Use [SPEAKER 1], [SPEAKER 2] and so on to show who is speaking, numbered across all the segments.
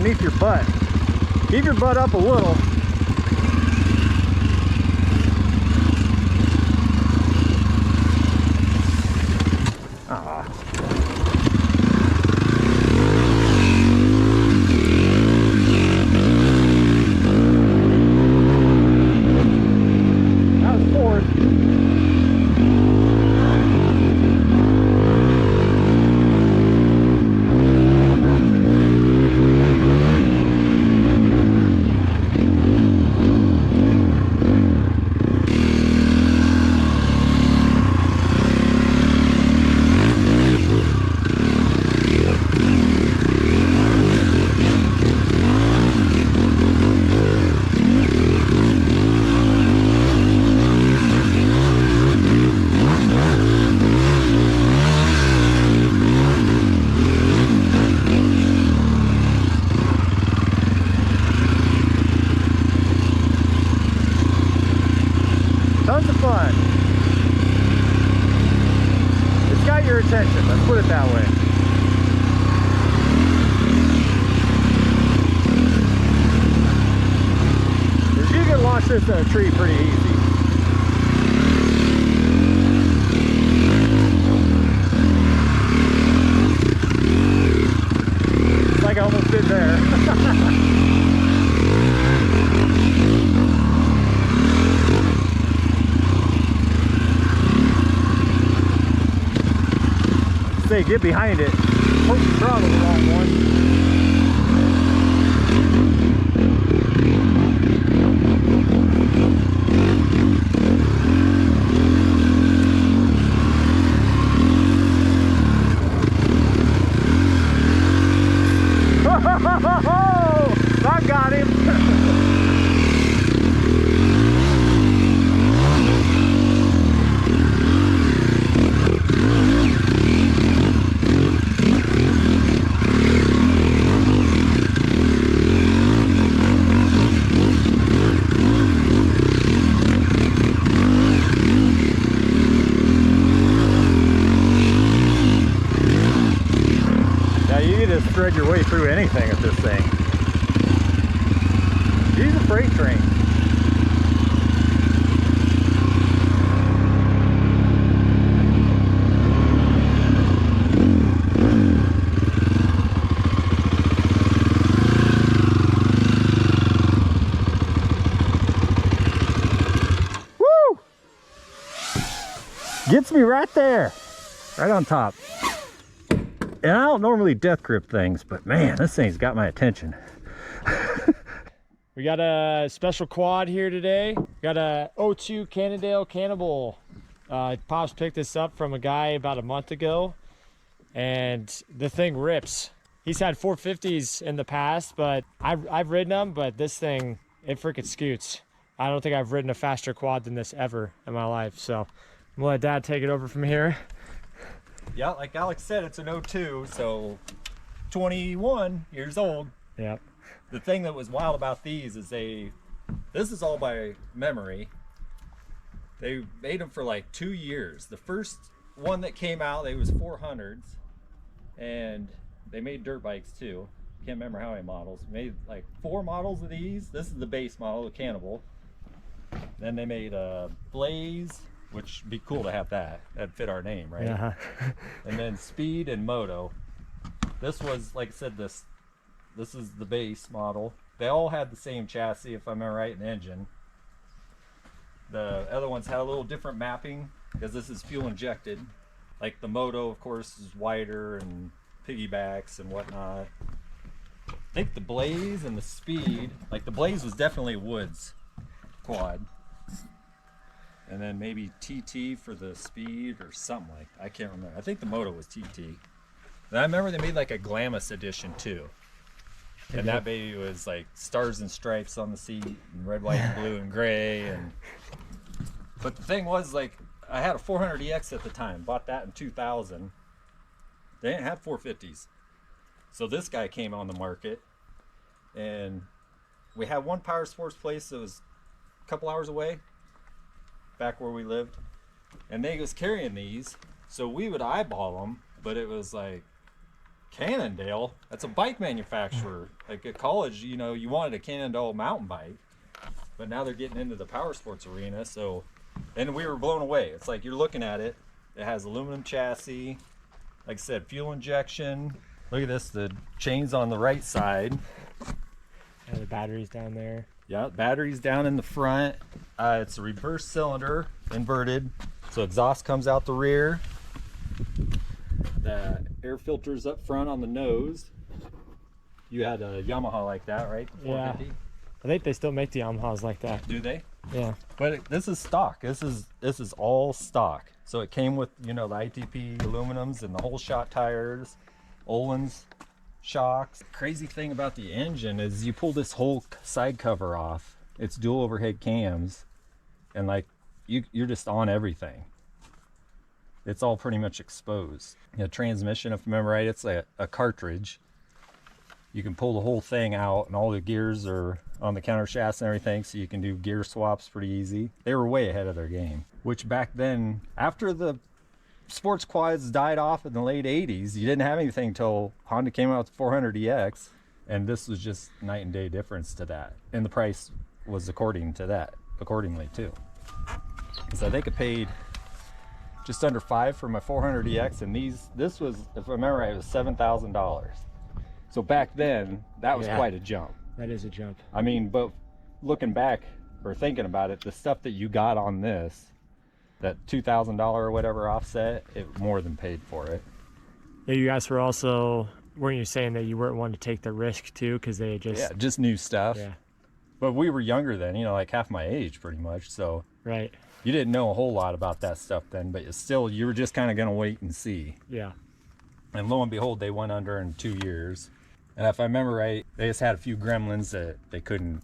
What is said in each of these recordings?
[SPEAKER 1] underneath your butt. Keep your butt up a little. Ah. That was fourth. Tons of fun. It's got your attention, let's put it that way. You can launch this in a tree pretty easy. It's like I almost did there. Say, get behind it. Hope you throttle the wrong one. I got him. Just thread your way through anything with this thing. Use a freight train. Woo! Gets me right there, right on top. And I don't normally death grip things, but man, this thing's got my attention.
[SPEAKER 2] We got a special quad here today. Got a 02 Cannondale Cannibal. Pops picked this up from a guy about a month ago, and the thing rips. He's had 450s in the past, but I've ridden them, but this thing, it freaking scoots. I don't think I've ridden a faster quad than this ever in my life. So I'm gonna let Dad take it over from here.
[SPEAKER 1] Yeah, like Alex said, it's an 02, so 21 years old.
[SPEAKER 2] Yep.
[SPEAKER 1] The thing that was wild about these is this is all by memory. They made them for like 2 years. The first one that came out, they was 400s, and they made dirt bikes too. Can't remember how many models. Made like 4 models of these. This is the base model, the Cannibal. Then they made a Blaze, which would be cool to have that. That'd fit our name, right?
[SPEAKER 2] Yeah.
[SPEAKER 1] And then Speed and Moto. This was, like I said, this is the base model. They all had the same chassis, if I remember right, and engine. The other ones had a little different mapping because this is fuel injected. Like the Moto, of course, is wider and piggybacks and whatnot. I think the Blaze and the Speed, like the Blaze was definitely Woods quad. And then maybe TT for the Speed or something like that. I can't remember. I think the Moto was TT. And I remember they made like a Glamis edition too. And that baby was like stars and stripes on the seat, and red, white, and blue, and gray. And but the thing was, like, I had a 400EX at the time. Bought that in 2000. They didn't have 450s, so this guy came on the market, and we had one power sports place that was a couple hours away, back where we lived, and they was carrying these, so we would eyeball them, but it was like Cannondale? That's a bike manufacturer. Like at college, you know, you wanted a Cannondale mountain bike, but now they're getting into the power sports arena. So, and we were blown away. It's like you're looking at it. It has aluminum chassis. Like I said, fuel injection. Look at this. The chains on the right side.
[SPEAKER 2] And the batteries down there.
[SPEAKER 1] Yeah, batteries down in the front. It's a reverse cylinder, inverted. So exhaust comes out the rear. The air filters up front on the nose. You had a Yamaha like that, right? The 450?
[SPEAKER 2] Yeah. I think they still make the Yamahas like that.
[SPEAKER 1] Do they?
[SPEAKER 2] Yeah.
[SPEAKER 1] But this is stock. This is all stock. So it came with, you know, the ITP aluminums and the whole shot tires, Olin's shocks. Crazy thing about the engine is you pull this whole side cover off. It's dual overhead cams, and like you're just on everything. It's all pretty much exposed. The transmission, if I remember right, it's a cartridge. You can pull the whole thing out, and all the gears are on the counter shafts and everything, so you can do gear swaps pretty easy. They were way ahead of their game, which back then, after the sports quads died off in the late 80s, you didn't have anything until Honda came out with the 400EX, and this was just night and day difference to that. And the price was accordingly too. So I think I paid just under $5,000 for my 400EX, and this was, if I remember right, it was $7,000. So back then, that was quite a jump.
[SPEAKER 2] That is a jump.
[SPEAKER 1] I mean, but looking back or thinking about it, the stuff that you got on this, that $2,000 or whatever offset, it more than paid for it.
[SPEAKER 2] Yeah, you guys were also, weren't you saying that you weren't wanting to take the risk too, because they just...
[SPEAKER 1] Yeah, just new stuff.
[SPEAKER 2] Yeah.
[SPEAKER 1] But we were younger then, you know, like half my age pretty much, so...
[SPEAKER 2] Right.
[SPEAKER 1] You didn't know a whole lot about that stuff then, but you were just kind of going to wait and see.
[SPEAKER 2] Yeah.
[SPEAKER 1] And lo and behold, they went under in 2 years. And if I remember right, they just had a few gremlins that they couldn't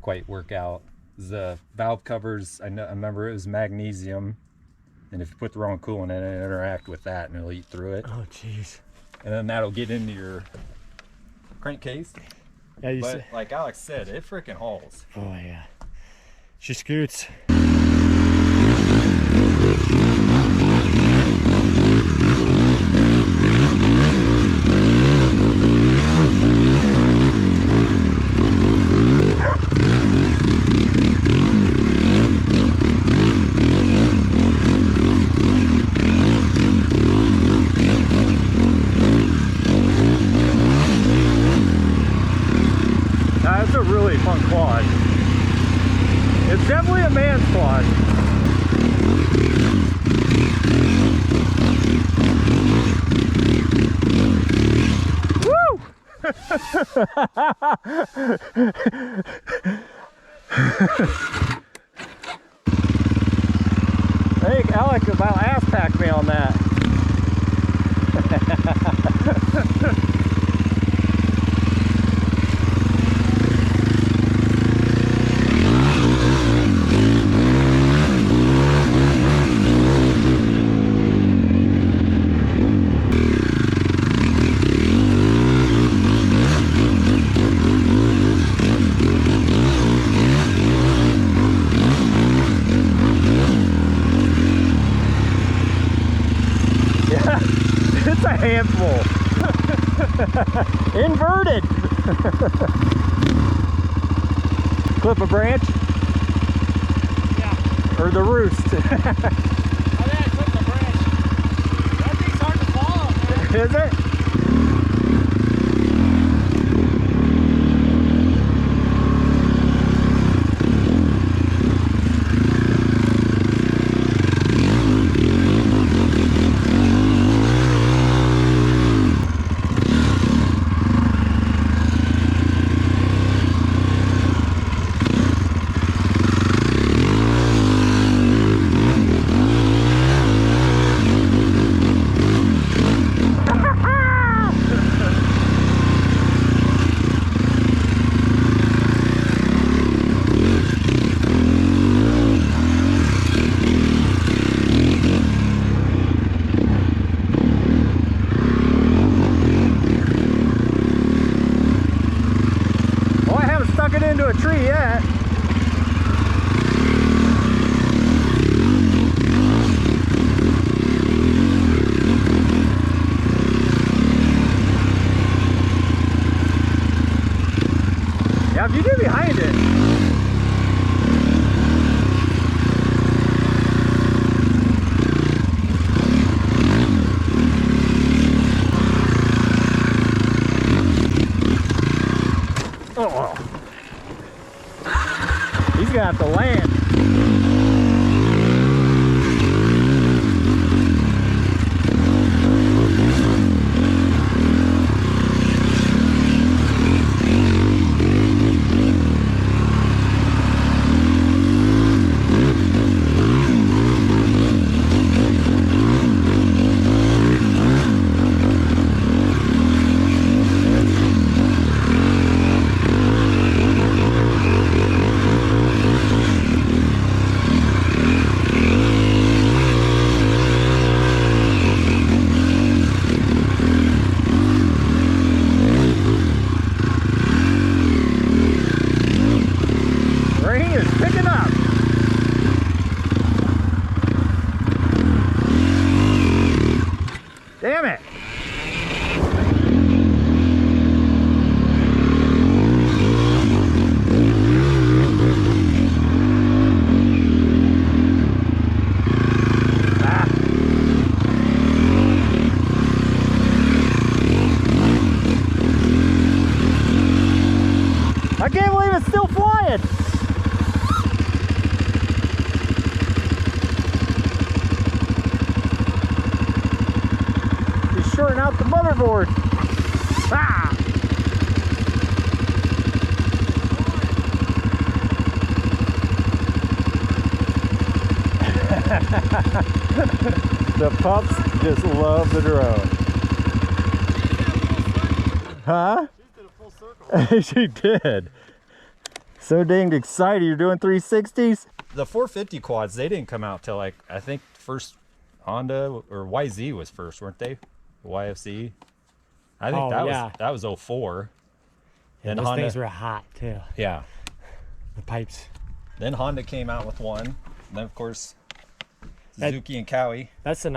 [SPEAKER 1] quite work out. The valve covers, I remember it was magnesium, and if you put the wrong coolant in it, it'll interact with that and it'll eat through it.
[SPEAKER 2] Oh, jeez.
[SPEAKER 1] And then that'll get into your crankcase.
[SPEAKER 2] Yeah,
[SPEAKER 1] But like Alex said, it freaking hauls.
[SPEAKER 2] Oh, yeah. She scoots.
[SPEAKER 1] That's a really fun quad. It's definitely a man's quad. Woo! I think Alec about ass packed me on that. It's a handful. Inverted. Clip a branch?
[SPEAKER 2] Yeah.
[SPEAKER 1] Or the roost?
[SPEAKER 2] I think I clipped the branch. That thing's hard to follow, man.
[SPEAKER 1] Is it?
[SPEAKER 2] the motherboard. Ah! The pups just love the drone. Huh?
[SPEAKER 1] She did a full circle.
[SPEAKER 2] She did. So dang excited. You're doing 360s?
[SPEAKER 1] The 450 quads, they didn't come out till like, I think first Honda or YZ was first, weren't they? YFC. I think that was 04.
[SPEAKER 2] Yeah,
[SPEAKER 1] Then
[SPEAKER 2] those
[SPEAKER 1] Honda,
[SPEAKER 2] things were hot too.
[SPEAKER 1] yeah.
[SPEAKER 2] The pipes.
[SPEAKER 1] Then Honda came out with one. And then of course Suzuki and Cowie.
[SPEAKER 2] That's the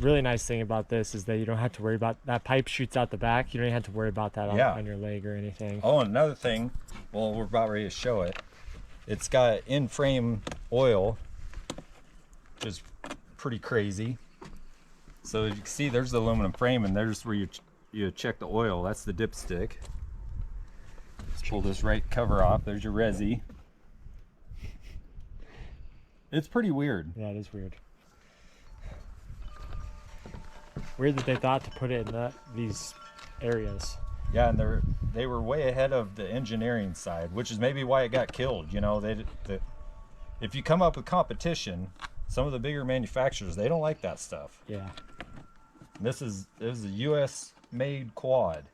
[SPEAKER 2] really nice thing about this is that you don't have to worry about that pipe shoots out the back. You don't even have to worry about that on your leg or anything.
[SPEAKER 1] Oh, and another thing, well, we're about ready to show it. It's got in-frame oil, which is pretty crazy. So as you can see, there's the aluminum frame, and there's where you check the oil. That's the dipstick. Let's pull this right cover off. There's your resi. It's pretty weird.
[SPEAKER 2] Yeah, it is weird. Weird that they thought to put it in these areas.
[SPEAKER 1] Yeah, and they were way ahead of the engineering side, which is maybe why it got killed. You know, if you come up with competition, some of the bigger manufacturers, they don't like that stuff.
[SPEAKER 2] Yeah.
[SPEAKER 1] This is a U.S. made quad,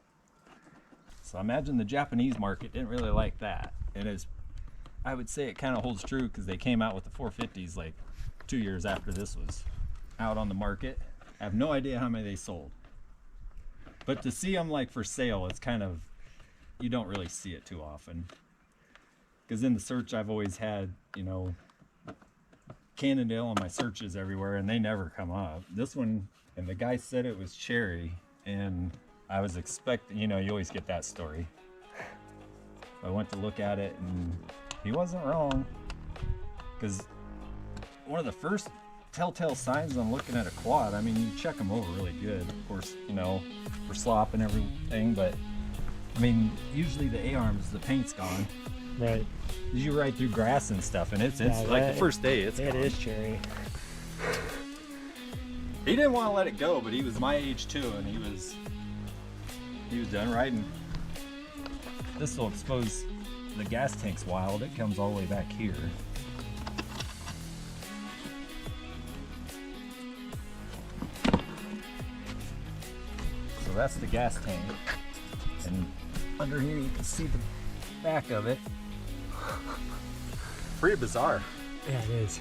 [SPEAKER 1] so I imagine the Japanese market didn't really like that. And I would say it kind of holds true because they came out with the 450s like 2 years after this was out on the market. I have no idea how many they sold, but to see them like for sale, it's kind of, you don't really see it too often. Because in the search, I've always had, you know, Cannondale on my searches everywhere, and they never come up. This one, and the guy said it was cherry, and I was expecting, you know, you always get that story. I went to look at it, and he wasn't wrong. Because one of the first telltale signs on looking at a quad, I mean, you check them over really good, of course, you know, for slop and everything, but I mean, usually the A-arms, the paint's gone.
[SPEAKER 2] Right.
[SPEAKER 1] You ride through grass and stuff, and it's like the first day, it's
[SPEAKER 2] it
[SPEAKER 1] gone.
[SPEAKER 2] is cherry.
[SPEAKER 1] He didn't want to let it go, but he was my age too, and he was done riding. This will expose the gas tank's wild. It comes all the way back here. So that's the gas tank, and under here you can see the back of it. Pretty bizarre.
[SPEAKER 2] Yeah, it is.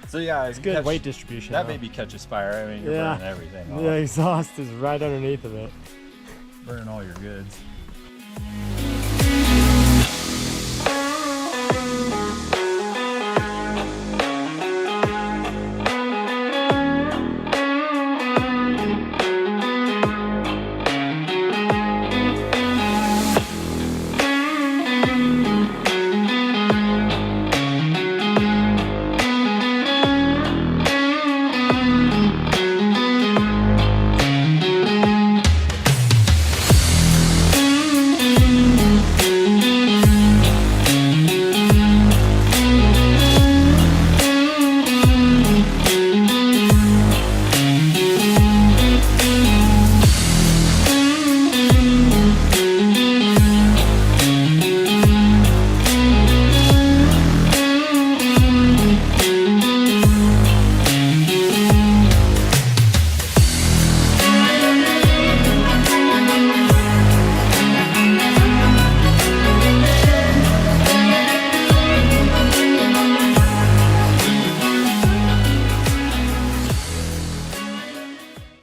[SPEAKER 1] So yeah,
[SPEAKER 2] It's good weight distribution.
[SPEAKER 1] That
[SPEAKER 2] though.
[SPEAKER 1] maybe catches fire. I mean, you're burning everything off.
[SPEAKER 2] The exhaust is right underneath of it.
[SPEAKER 1] Burning all your goods.